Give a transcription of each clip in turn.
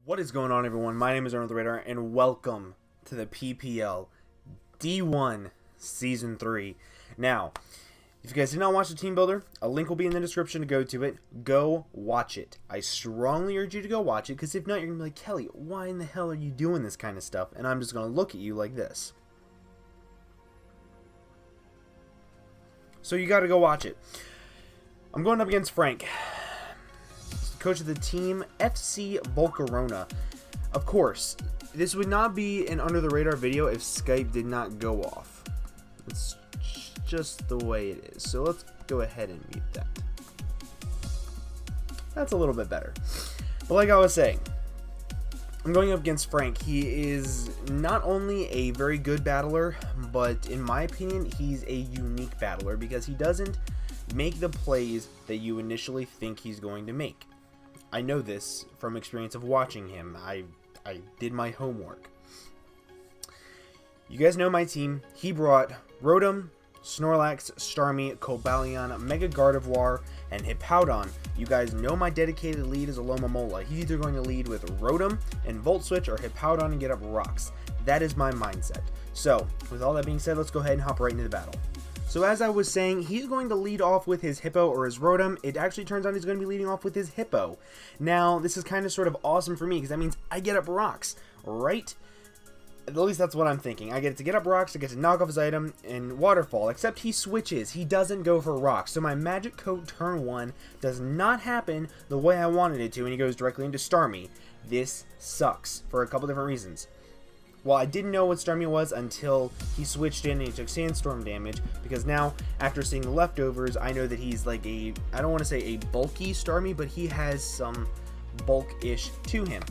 What is going on, everyone? My name is Arnold the Radar, and welcome to the PPL D1 Season 3. Now, if you guys did not watch the team builder, a link will be in the description to go to it. Go watch it. I strongly urge you to go watch it, because if not, you're going to be like, Kelly, why in the hell are you doing this kind of stuff? And I'm just going to look at you like this. So you got to go watch it. I'm going up against Franc, coach of the team, FC Volcarona. Of course, this would not be an under the radar video if Skype did not go off. It's just the way it is. So let's go ahead and mute that. That's a little bit better. But like I was saying, I'm going up against Franc. He is not only a very good battler, but in my opinion, he's a unique battler because he doesn't make the plays that you initially think he's going to make. I know this from experience of watching him. I did my homework. You guys know my team. He brought Rotom, Snorlax, Starmie, Cobalion, Mega Gardevoir, and Hippowdon. You guys know my dedicated lead is Alomomola. He's either going to lead with Rotom and Volt Switch or Hippowdon and get up rocks. That is my mindset. So, with all that being said, let's go ahead and hop right into the battle. So as I was saying, he's going to lead off with his Hippo or his Rotom. It actually turns out he's going to be leading off with his Hippo. Now, this is kind of sort of awesome for me because that means I get up rocks, right? At least that's what I'm thinking. I get to get up rocks, I get to knock off his item and Waterfall, except he switches. He doesn't go for rocks. So my Magic Coat turn 1 does not happen the way I wanted it to, and he goes directly into Starmie. This sucks for a couple different reasons. Well, I didn't know what Starmie was until he switched in and he took Sandstorm damage, because now, after seeing the leftovers, I know that he's like a, I don't want to say a bulky Starmie, but he has some bulk-ish to him.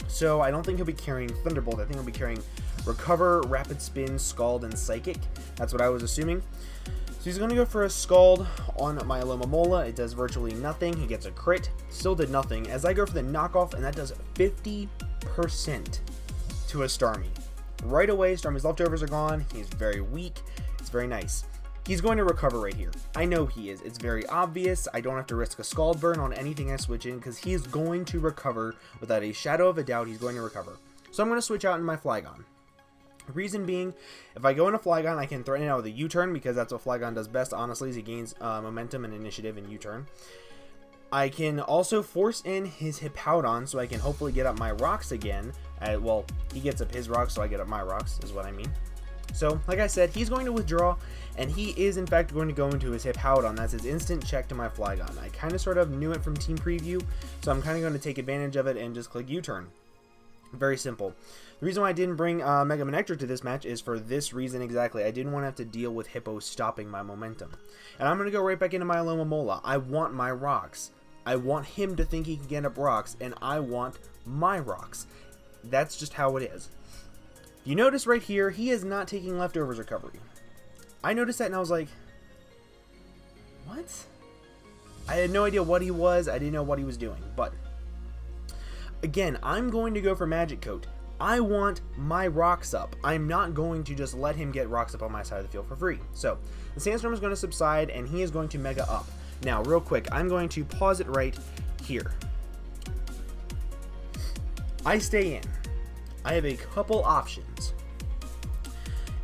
So I don't think he'll be carrying Thunderbolt. I think he'll be carrying Recover, Rapid Spin, Scald, and Psychic. That's what I was assuming. So he's going to go for a Scald on my Alomomola. It does virtually nothing. He gets a crit. Still did nothing. As I go for the knockoff, and that does 50% to a Starmie. Right away, Starmie's leftovers are gone. He's very weak. It's very nice. He's going to recover right here. I know he is. It's very obvious. I don't have to risk a Scald Burn on anything I switch in because he is going to recover without a shadow of a doubt. He's going to recover. So I'm going to switch out in my Flygon. Reason being, if I go into Flygon, I can threaten it out with a U-turn because that's what Flygon does best, honestly, is he gains momentum and initiative in U-turn. I can also force in his Hippowdon so I can hopefully get up my rocks again. Well, he gets up his rocks, so I get up my rocks, is what I mean. So, like I said, he's going to withdraw, and he is, in fact, going to go into his Hippowdon. That's his instant check to my Flygon. I kind of sort of knew it from Team Preview, so I'm kind of going to take advantage of it and just click U-turn. Very simple. The reason why I didn't bring Mega Manectric to this match is for this reason exactly. I didn't want to have to deal with Hippo stopping my momentum. And I'm going to go right back into my Alomomola. I want my rocks. I want him to think he can get up rocks, and I want my rocks. That's just how it is. You notice right here, he is not taking leftovers recovery. I noticed that and I was like, what? I had no idea what he was. I didn't know what he was doing. But, again, I'm going to go for Magic Coat. I want my rocks up. I'm not going to just let him get rocks up on my side of the field for free. So, the Sandstorm is going to subside, and he is going to Mega up. Now, real quick, I'm going to pause it right here. I stay in. I have a couple options.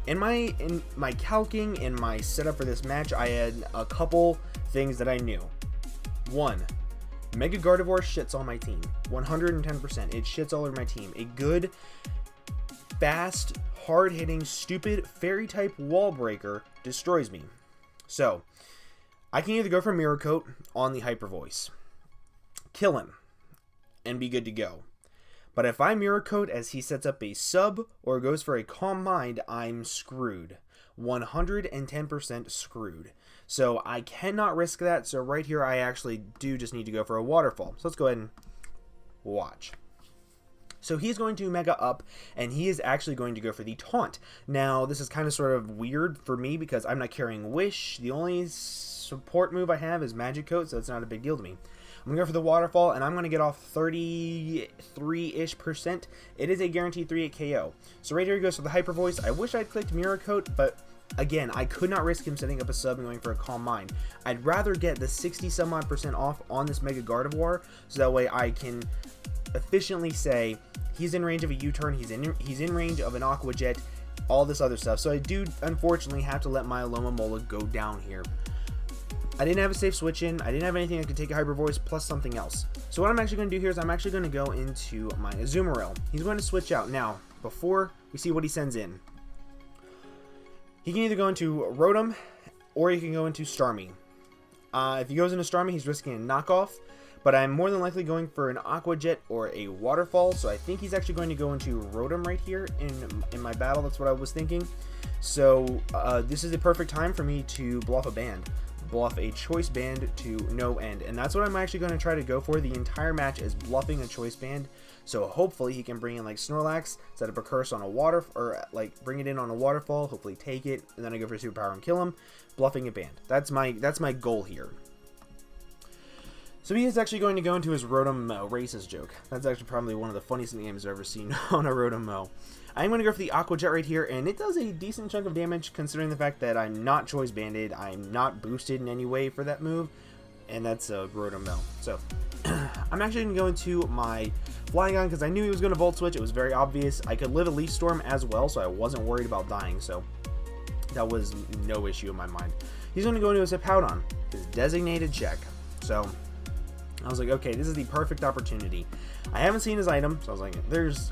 In my calcing, in my setup for this match, I had a couple things that I knew. One, Mega Gardevoir shits on my team. 110%. It shits all over my team. A good, fast, hard-hitting, stupid, fairy-type wall breaker destroys me. So, I can either go for Mirror Coat on the Hyper Voice, kill him, and be good to go. But if I Mirror Coat as he sets up a sub or goes for a Calm Mind, I'm screwed. 110% screwed. So I cannot risk that. So right here, I actually do just need to go for a Waterfall. So let's go ahead and watch. So he's going to Mega up, and he is actually going to go for the Taunt. Now, this is kind of sort of weird for me because I'm not carrying Wish. The only support move I have is Magic Coat, so it's not a big deal to me. I'm going to go for the Waterfall, and I'm going to get off 33-ish%. It is a guaranteed 3-8 KO. So right here he goes for the Hyper Voice. I wish I'd clicked Mirror Coat, but again, I could not risk him setting up a sub and going for a Calm Mind. I'd rather get the 60 some odd % off on this Mega Gardevoir, so that way I can efficiently say he's in range of a U-turn, he's in range of an Aqua Jet, all this other stuff. So I do unfortunately have to let my Alomomola go down here. I didn't have a safe switch in, I didn't have anything that could take a Hyper Voice plus something else. So what I'm actually going to do here is I'm actually going to go into my Azumarill. He's going to switch out. Now, before we see what he sends in, he can either go into Rotom or he can go into Starmie. If he goes into Starmie, he's risking a knockoff, but I'm more than likely going for an Aqua Jet or a Waterfall, so I think he's actually going to go into Rotom right here in my battle. That's what I was thinking. So this is the perfect time for me to bluff a band. Bluff a choice band to no end, and that's what I'm actually going to try to go for. The entire match is bluffing a choice band, so hopefully he can bring in like Snorlax, set up a curse on a water, or like bring it in on a waterfall, hopefully take it, and then I go for superpower and kill him, bluffing a band. That's my goal here. So he is actually going to go into his Rotom racist joke. That's actually probably one of the funniest games I've ever seen on a Rotom. I'm going to go for the Aqua Jet right here, and it does a decent chunk of damage considering the fact that I'm not choice banded, I'm not boosted in any way for that move, and that's a Rotom. So I'm actually going to go into my Flygon because I knew he was going to Volt Switch. It was very obvious. I could live a Leaf Storm as well, so I wasn't worried about dying, so that was no issue in my mind. He's going to go into his Hippowdon, his designated check. So I was like, okay, this is the perfect opportunity. I haven't seen his item, so I was like,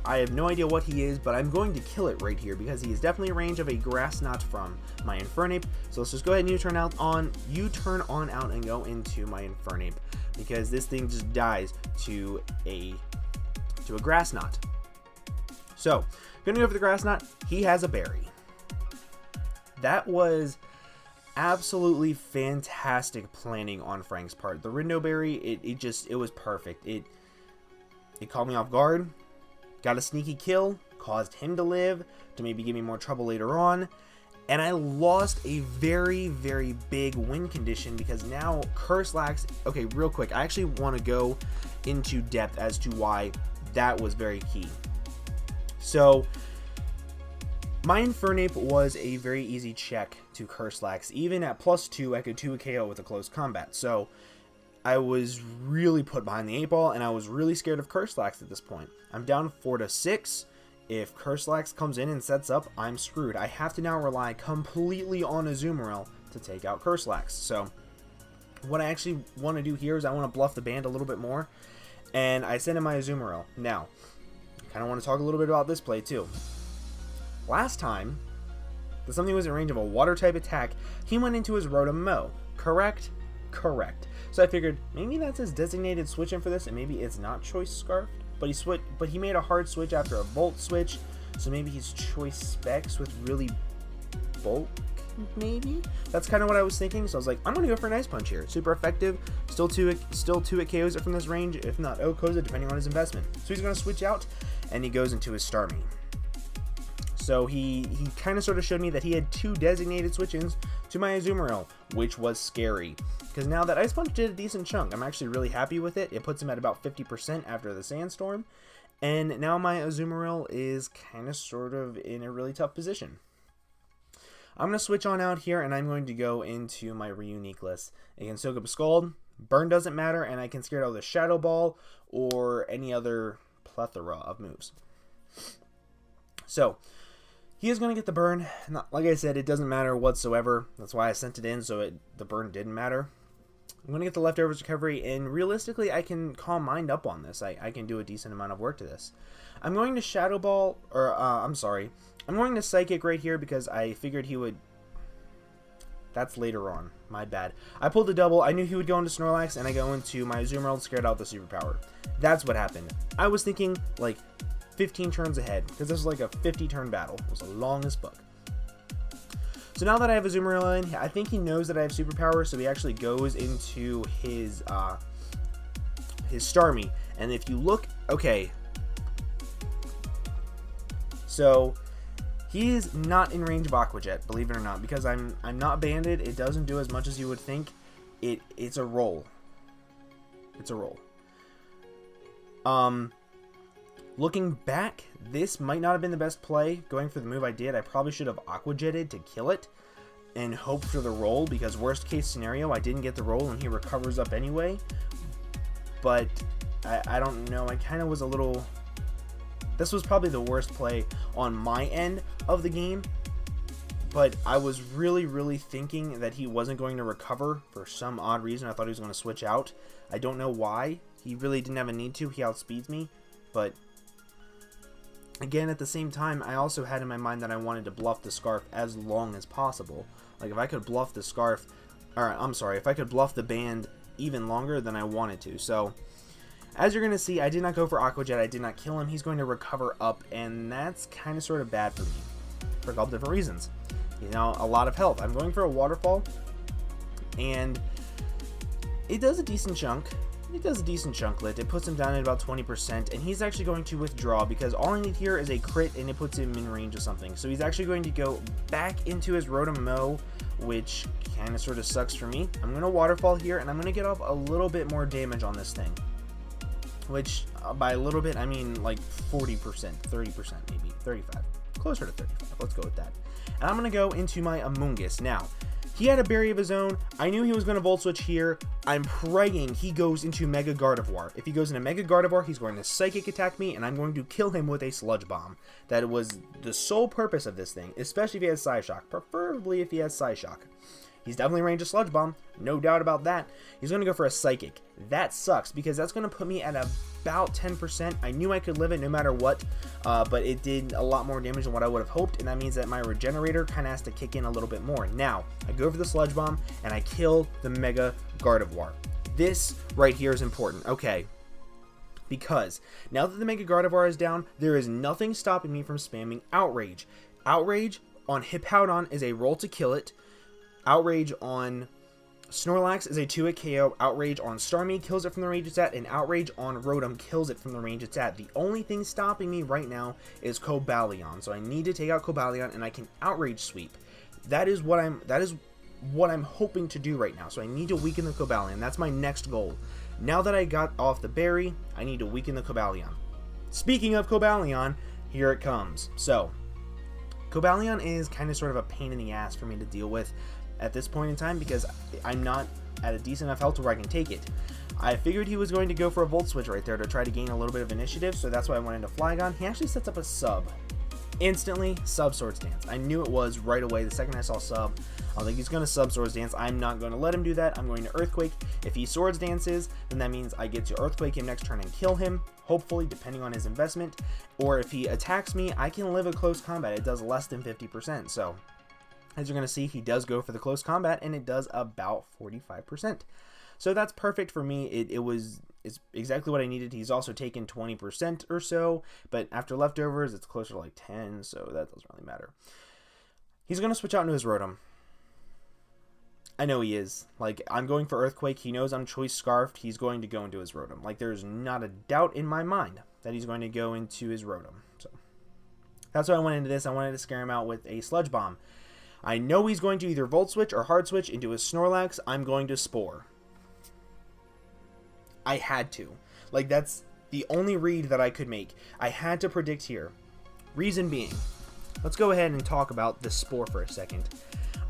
I have no idea what he is, but I'm going to kill it right here because he is definitely in range of a Grass Knot from my Infernape. So let's just go ahead and U-turn on out and go into my Infernape because this thing just dies to a Grass Knot. So, gonna go for the Grass Knot. He has a berry. That was absolutely fantastic planning on Frank's part. The Rindo Berry, it was perfect. It caught me off guard, got a sneaky kill, caused him to live, to maybe give me more trouble later on, and I lost a very, very big win condition because now Curslax, okay, real quick, I actually want to go into depth as to why that was very key. So, my Infernape was a very easy check to Curslax. Even at +2, I could 2 a KO with a close combat, so I was really put behind the 8-ball, and I was really scared of Curslax at this point. I'm down 4-6. If Curslax comes in and sets up, I'm screwed. I have to now rely completely on Azumarill to take out Curslax. So what I actually want to do here is I want to bluff the band a little bit more, and I send in my Azumarill. Now, I kind of want to talk a little bit about this play too. Last time, that something was in range of a water-type attack, he went into his Rotom, correct? Correct. So I figured maybe that's his designated switch in for this, and maybe it's not Choice Scarf, but he made a hard switch after a Volt switch, so maybe he's Choice Specs with really bulk, maybe? That's kind of what I was thinking, so I was like, I'm going to go for an Ice Punch here. Super effective, still 2 it KOs it from this range, if not OHKOs it, depending on his investment. So he's going to switch out, and he goes into his Starmie. So he kind of sort of showed me that he had 2 designated switch-ins to my Azumarill, which was scary. Because now that Ice Punch did a decent chunk, I'm actually really happy with it. It puts him at about 50% after the Sandstorm. And now my Azumarill is kind of sort of in a really tough position. I'm going to switch on out here, and I'm going to go into my Reunique list. I can soak up a Scald, Burn doesn't matter, and I can scare it out with a Shadow Ball or any other plethora of moves. So he is going to get the burn. Like I said, it doesn't matter whatsoever. That's why I sent it in, so the burn didn't matter. I'm going to get the Leftovers Recovery, and realistically, I can Calm Mind up on this. I can do a decent amount of work to this. I'm going to Shadow Ball, I'm going to Psychic right here because I figured he would... That's later on. My bad. I pulled a double. I knew he would go into Snorlax, and I go into my Azumarill, scared out the Superpower. That's what happened. I was thinking, like, 15 turns ahead, because this was like a 50-turn battle. It was the longest book. So now that I have Azumarill in, I think he knows that I have Superpower, so he actually goes into his Starmie. And if you look, okay, so he is not in range of Aqua Jet, believe it or not, because I'm not banded. It doesn't do as much as you would think. It's a roll. It's a roll. Looking back, this might not have been the best play. Going for the move I did, I probably should have Aqua Jetted to kill it. and hope for the roll, because worst case scenario, I didn't get the roll and he recovers up anyway. But I don't know, I kind of was a little... This was probably the worst play on my end of the game, but I was really thinking that he wasn't going to recover for some odd reason. I thought he was going to switch out. I don't know why. He really didn't have a need to. He outspeeds me, but again, at the same time, I also had in my mind that I wanted to bluff the Scarf as long as possible. Like, if I could bluff the Scarf, or I'm sorry, if I could bluff the Band even longer than I wanted to. So, as you're going to see, I did not go for Aqua Jet. I did not kill him. He's going to recover up, and that's kind of sort of bad for me for a couple different reasons. You know, a lot of health. I'm going for a Waterfall, and it does a decent chunk. It does a decent chunklet. It puts him down at about 20%, and he's actually going to withdraw because all I need here is a crit, and it puts him in range of something. So he's actually going to go back into his Rotom Mow, which kind of sort of sucks for me. I'm going to Waterfall here, and I'm going to get off a little bit more damage on this thing. Which, by a little bit, I mean like 40%, 30% maybe, 35. Closer to 35, let's go with that. And I'm going to go into my Amoonguss. Now, he had a berry of his own. I knew he was going to Volt Switch here. I'm praying he goes into Mega Gardevoir. If he goes into Mega Gardevoir, he's going to Psychic attack me, and I'm going to kill him with a Sludge Bomb. That was the sole purpose of this thing, especially if he has Psyshock. Preferably if he has Psyshock. He's definitely range of Sludge Bomb, no doubt about that. He's going to go for a Psychic. That sucks, because that's going to put me at about 10%. I knew I could live it no matter what, but it did a lot more damage than what I would have hoped, and that means that my Regenerator kind of has to kick in a little bit more. Now, I go for the Sludge Bomb, and I kill the Mega Gardevoir. This right here is important, okay? Because now that the Mega Gardevoir is down, there is nothing stopping me from spamming Outrage. Outrage on Hippowdon is a roll to kill it. Outrage on Snorlax is a 2-hit KO. Outrage on Starmie kills it from the range it's at, and Outrage on Rotom kills it from the range it's at. The only thing stopping me right now is Cobalion, so I need to take out Cobalion, and I can Outrage Sweep. That is what I'm hoping to do right now. So I need to weaken the Cobalion. That's my next goal. Now that I got off the berry, I need to weaken the Cobalion. Speaking of Cobalion, here it comes. So Cobalion is kind of sort of a pain in the ass for me to deal with at this point in time, because I'm not at a decent enough health where I can take it. I figured he was going to go for a Volt Switch right there to try to gain a little bit of initiative, so that's why I went into Flygon. He actually sets up a Sub. Instantly, Sub Swords Dance. I knew it was right away. The second I saw Sub, I was like, he's going to Sub Swords Dance. I'm not going to let him do that. I'm going to Earthquake. If he Swords Dances, then that means I get to Earthquake him next turn and kill him, hopefully, depending on his investment. Or if he attacks me, I can live a close combat. It does less than 50%, so as you're going to see, he does go for the close combat, and it does about 45%. So that's perfect for me. It's exactly what I needed. He's also taken 20% or so, but after leftovers, it's closer to like 10, so that doesn't really matter. He's going to switch out into his Rotom. I know he is. Like, I'm going for Earthquake. He knows I'm Choice Scarfed. He's going to go into his Rotom. Like, there's not a doubt in my mind that he's going to go into his Rotom. So that's why I went into this. I wanted to scare him out with a Sludge Bomb. I know he's going to either Volt Switch or Hard Switch into his Snorlax. I'm going to Spore. I had to. Like, that's the only read that I could make. I had to predict here. Reason being, let's go ahead and talk about the Spore for a second.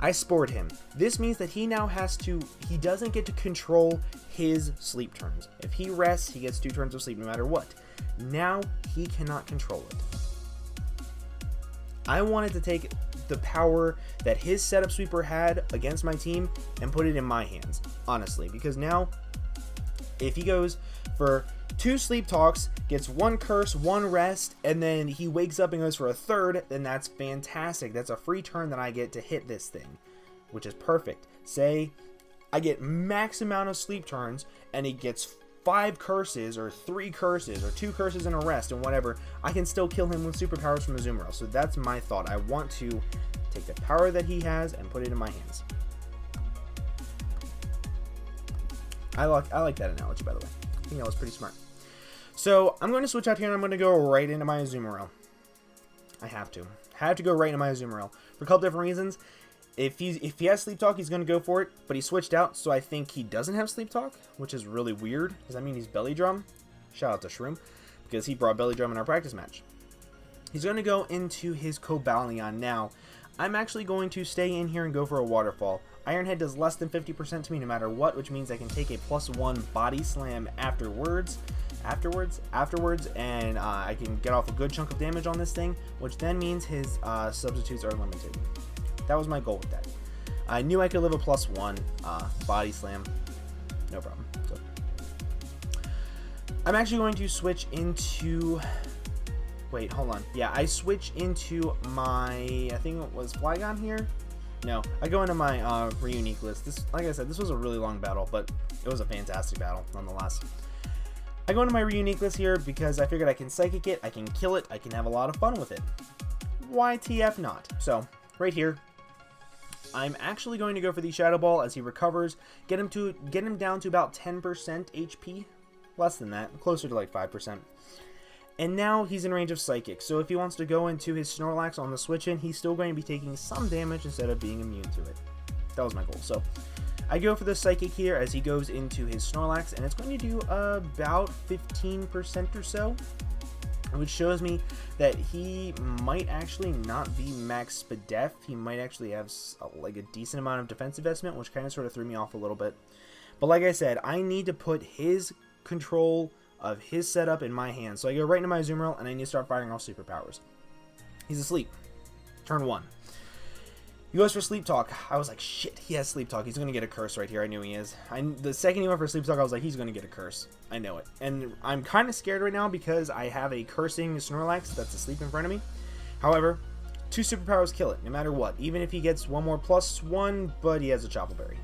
I Spored him. This means that he now he doesn't get to control his sleep turns. If he rests, he gets 2 turns of sleep no matter what. Now, he cannot control it. I wanted to take the power that his setup sweeper had against my team and put it in my hands, honestly, because now if he goes for 2 sleep talks, gets 1 curse, 1 rest, and then he wakes up and goes for a 3rd, then that's fantastic. That's a free turn that I get to hit this thing, which is perfect. Say I get max amount of sleep turns and he gets 5 curses or 3 curses or 2 curses and a rest and whatever, I can still kill him with superpowers from Azumarill. So that's my thought. I want to take the power that he has and put it in my hands. I like that analogy, by the way. I think that was pretty smart. So I'm going to switch out here and I'm going to go right into my Azumarill. I have to. I have to go right into my Azumarill for a couple different reasons. If he has Sleep Talk, he's going to go for it, but he switched out, so I think he doesn't have Sleep Talk, which is really weird. Does that mean he's Belly Drum? Shout out to Shroom, because he brought Belly Drum in our practice match. He's going to go into his Cobalion now. I'm actually going to stay in here and go for a waterfall. Ironhead does less than 50% to me no matter what, which means I can take a +1 body slam afterwards, and I can get off a good chunk of damage on this thing, which then means his substitutes are limited. That was my goal with that. I knew I could live a +1 body slam, no problem. So I'm actually going to switch into, wait, hold on. Yeah, I switch into my, I think it was Flygon here. No, I go into my Reunique list. This, like I said, this was a really long battle, but it was a fantastic battle nonetheless. I go into my Reunique list here because I figured I can Psychic it, I can kill it, I can have a lot of fun with it. Why TF not? So, right here, I'm actually going to go for the Shadow Ball as he recovers, get him down to about 10% HP, less than that, closer to like 5%. And now he's in range of Psychic, so if he wants to go into his Snorlax on the switch in, he's still going to be taking some damage instead of being immune to it. That was my goal. So I go for the Psychic here as he goes into his Snorlax, and it's going to do about 15% or so, which shows me that he might actually not be max Spadef. He might actually have like a decent amount of defense investment, which kind of sort of threw me off a little bit. But like I said, I need to put his control of his setup in my hands. So I go right into my Azumarill and I need to start firing off superpowers. He's asleep. Turn 1. He goes for Sleep Talk. I was like, shit, he has Sleep Talk. He's going to get a curse right here. I knew he is. The second he went for Sleep Talk, I was like, he's going to get a curse. I know it. And I'm kind of scared right now because I have a cursing Snorlax that's asleep in front of me. However, 2 superpowers kill it, no matter what. Even if he gets one more +1, but he has a Chople Berry.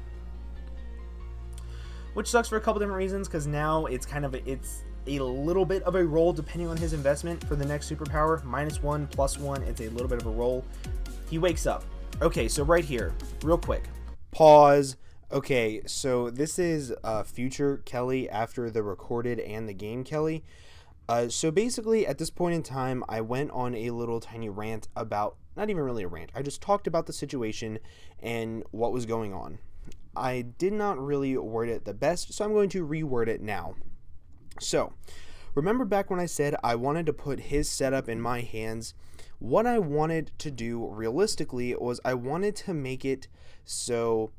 Which sucks for a couple different reasons, because now it's kind of it's a little bit of a roll depending on his investment for the next superpower. -1, +1, it's a little bit of a roll. He wakes up. Okay, so right here, real quick. Pause. Okay, so this is future Kelly after the recorded and the game Kelly. So basically, at this point in time, I went on a little tiny rant about, not even really a rant, I just talked about the situation and what was going on. I did not really word it the best, so I'm going to reword it now. So, remember back when I said I wanted to put his setup in my hands? What I wanted to do realistically was I wanted to make it so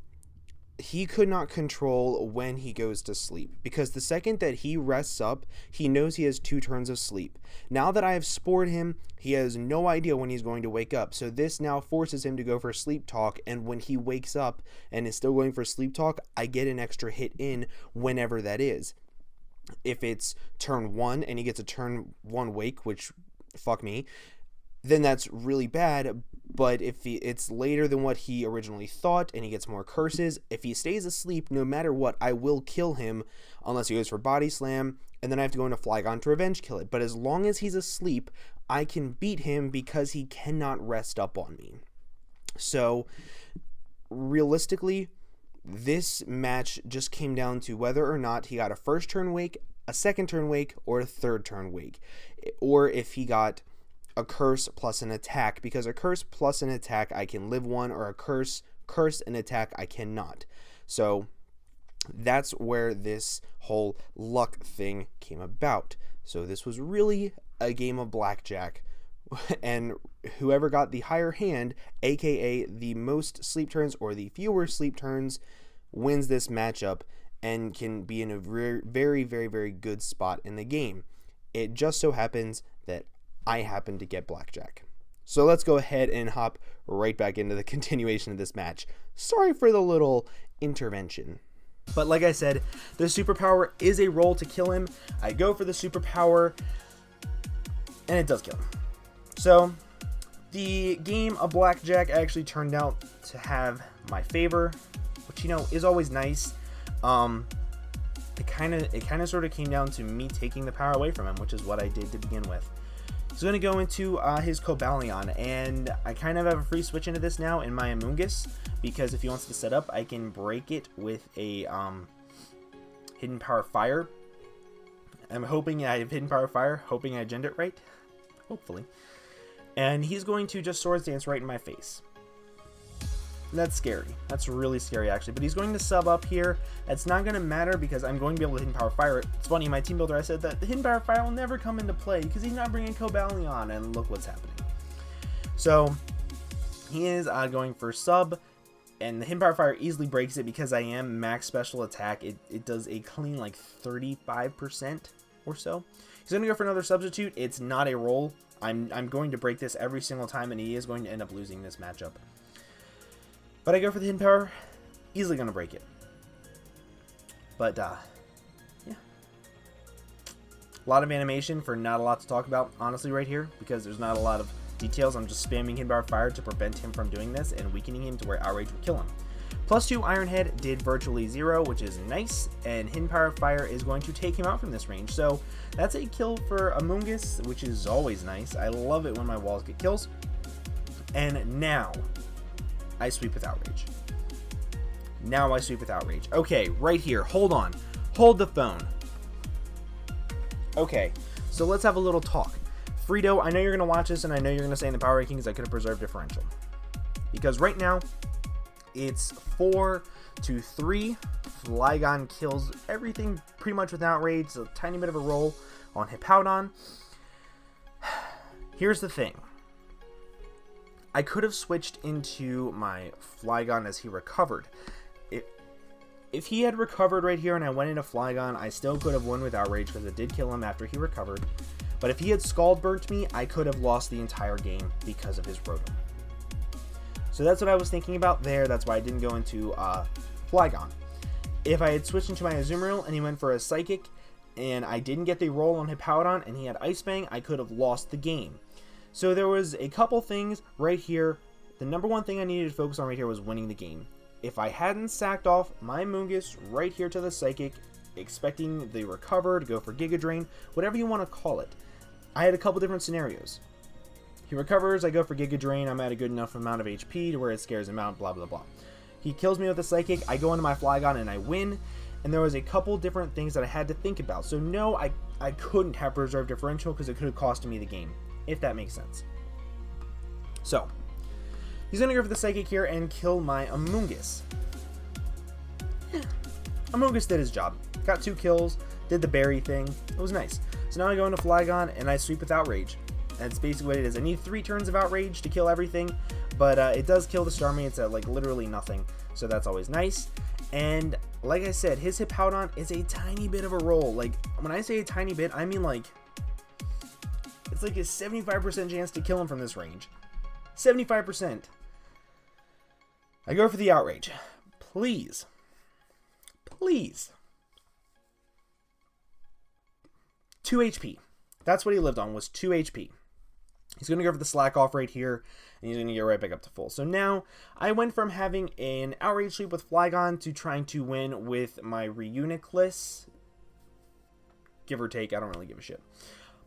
he could not control when he goes to sleep, because the second that he rests up, he knows he has 2 turns of sleep. Now that I have spored him, he has no idea when he's going to wake up, so this now forces him to go for Sleep Talk, and when he wakes up and is still going for Sleep Talk, I get an extra hit in whenever that is. If it's turn 1 and he gets a turn 1 wake, which fuck me, then that's really bad. But if it's later than what he originally thought and he gets more curses, if he stays asleep, no matter what, I will kill him unless he goes for Body Slam, and then I have to go into Flygon to revenge kill it. But as long as he's asleep, I can beat him because he cannot rest up on me. So realistically, this match just came down to whether or not he got a first turn wake, a second turn wake, or a third turn wake, or if he got a curse plus an attack, because a curse plus an attack I can live 1, or a curse and attack I cannot. So that's where this whole luck thing came about. So this was really a game of blackjack, and whoever got the higher hand, aka the most sleep turns or the fewer sleep turns, wins this matchup and can be in a very, very, very good spot in the game. It just so happens that I happen to get blackjack. So let's go ahead and hop right back into the continuation of this match. Sorry for the little intervention. But like I said, the superpower is a roll to kill him. I go for the superpower, and it does kill him. So the game of blackjack actually turned out to have my favor, which, you know, is always nice. It kind of sort of came down to me taking the power away from him, which is what I did to begin with. So I'm going to go into his Cobalion, and I kind of have a free switch into this now in my Amoonguss, because if he wants to set up, I can break it with a Hidden Power Fire. I'm hoping I have Hidden Power Fire, hoping I agented it right, hopefully. And he's going to just Swords Dance right in my face. That's scary. That's really scary, actually. But he's going to sub up here. That's not going to matter because I'm going to be able to Hidden Power Fire it. It's funny, in my team builder, I said that the Hidden Power Fire will never come into play because he's not bringing Cobalion, and look what's happening. So, He is going for sub, and the Hidden Power Fire easily breaks it because I am max special attack. It does a clean like 35% or so. He's going to go for another substitute. It's not a roll. I'm going to break this every single time, and he is going to end up losing this matchup. But I go for the Hidden Power. Easily going to break it. But, yeah. A lot of animation for not a lot to talk about, honestly, right here, because there's not a lot of details. I'm just spamming Hidden Power Fire to prevent him from doing this and weakening him to where Outrage would kill him. +2 Iron Head did virtually 0, which is nice, and Hidden Power Fire is going to take him out from this range. So that's a kill for Amoonguss, which is always nice. I love it when my walls get kills. And now I sweep with Outrage. Now I sweep with Outrage. Okay, right here. Hold on. Hold the phone. Okay, so let's have a little talk. Frito, I know you're going to watch this, and I know you're going to say in the power rankings I could have preserved differential. Because right now, it's 4-3. Flygon kills everything pretty much with Outrage. It's a tiny bit of a roll on Hippowdon. Here's the thing. I could have switched into my Flygon as he recovered. If he had recovered right here and I went into Flygon, I still could have won with Outrage because it did kill him after he recovered. But if he had Scald Burnt me, I could have lost the entire game because of his Rotom. So that's what I was thinking about there. That's why I didn't go into Flygon. If I had switched into my Azumarill and he went for a Psychic and I didn't get the roll on Hippowdon and he had Ice Fang, I could have lost the game. So there was a couple things right here. The number one thing I needed to focus on right here was winning the game. If I hadn't sacked off my Amoonguss right here to the Psychic, expecting the recover to go for Giga Drain, whatever you want to call it, I had a couple different scenarios. He recovers, I go for Giga Drain, I'm at a good enough amount of HP to where it scares him out, blah blah blah. He kills me with the Psychic, I go into my Flygon and I win, and there was a couple different things that I had to think about. So no, I couldn't have preserved differential because it could have cost me the game, if that makes sense. So, he's going to go for the Psychic here and kill my Amoonguss. Amoonguss did his job. Got 2 kills, did the berry thing. It was nice. So now I go into Flygon and I sweep with Outrage. That's basically what it is. I need 3 turns of Outrage to kill everything, but it does kill the Starmie. It's at like literally nothing, so that's always nice. And like I said, his Hippowdon is a tiny bit of a roll. Like, when I say a tiny bit, I mean like, it's like a 75% chance to kill him from this range. 75%. I go for the Outrage. Please. Please. 2 HP. That's what he lived on, was 2 HP. He's going to go for the Slack Off right here, and he's going to get right back up to full. So now, I went from having an Outrage sweep with Flygon to trying to win with my Reuniclus. Give or take, I don't really give a shit.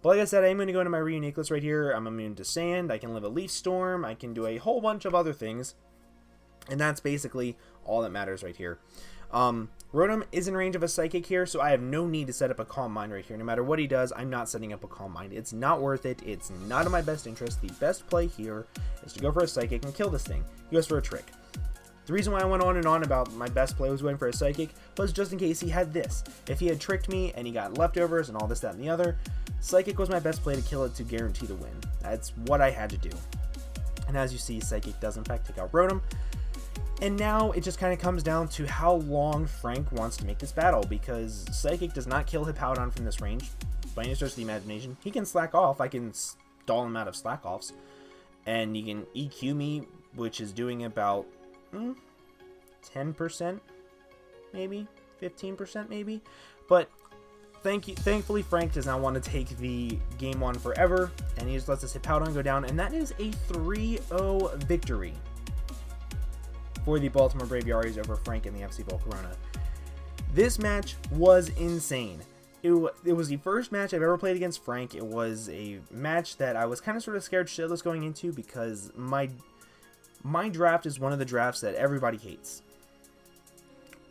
But like I said, I'm going to go into my Reuniclus right here. I'm immune to Sand, I can live a Leaf Storm, I can do a whole bunch of other things. And that's basically all that matters right here. Rotom is in range of a Psychic here, so I have no need to set up a Calm Mind right here. No matter what he does, I'm not setting up a Calm Mind. It's not worth it. It's not in my best interest. The best play here is to go for a Psychic and kill this thing. He goes for a Trick. The reason why I went on and on about my best play was going for a Psychic was just in case he had this. If he had tricked me and he got leftovers and all this, that, and the other, Psychic was my best play to kill it to guarantee the win. That's what I had to do. And as you see, Psychic does in fact take out Rotom. And now it just kind of comes down to how long Frank wants to make this battle, because Psychic does not kill Hippowdon from this range by any stretch of the imagination. He can slack off. I can stall him out of slack offs. And he can EQ me, which is doing about 10%, maybe 15%, maybe. But thankfully, Frank does not want to take the game on forever, and he just lets his Hippowdon go down, and that is a 3-0 victory for the Baltimore Braviarys over Frank in the FC Volcarona. This match was insane. It was the first match I've ever played against Frank. It was a match that I was kind of sort of scared shitless going into because my draft is one of the drafts that everybody hates.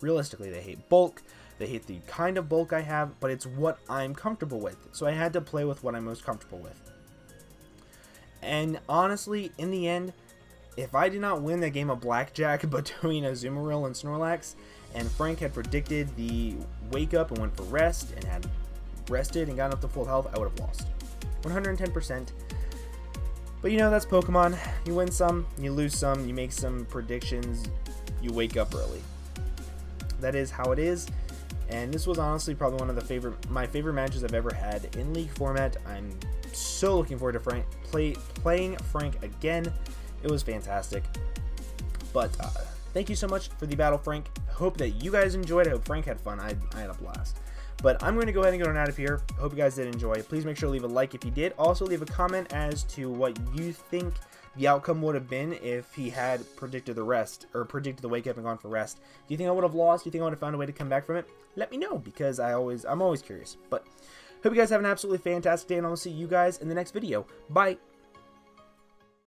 Realistically, they hate bulk. They hate the kind of bulk I have, but it's what I'm comfortable with. So I had to play with what I'm most comfortable with. And honestly, in the end, if I did not win that game of blackjack between Azumarill and Snorlax, and Frank had predicted the wake up and went for rest, and had rested and gotten up to full health, I would have lost. 110%. But you know, that's Pokemon. You win some, you lose some, you make some predictions, you wake up early. That is how it is. And this was honestly probably one of my favorite matches I've ever had in League format. I'm so looking forward to playing Frank again. It was fantastic. But thank you so much for the battle, Frank. I hope that you guys enjoyed. I hope Frank had fun. I had a blast. But I'm going to go ahead and get on out of here. Hope you guys did enjoy. Please make sure to leave a like if you did. Also, leave a comment as to what you think the outcome would have been if he had predicted the rest, or predicted the wake up and gone for rest. Do you think I would have lost? Do you think I would have found a way to come back from it? Let me know, because I'm always curious. But hope you guys have an absolutely fantastic day, and I'll see you guys in the next video. Bye!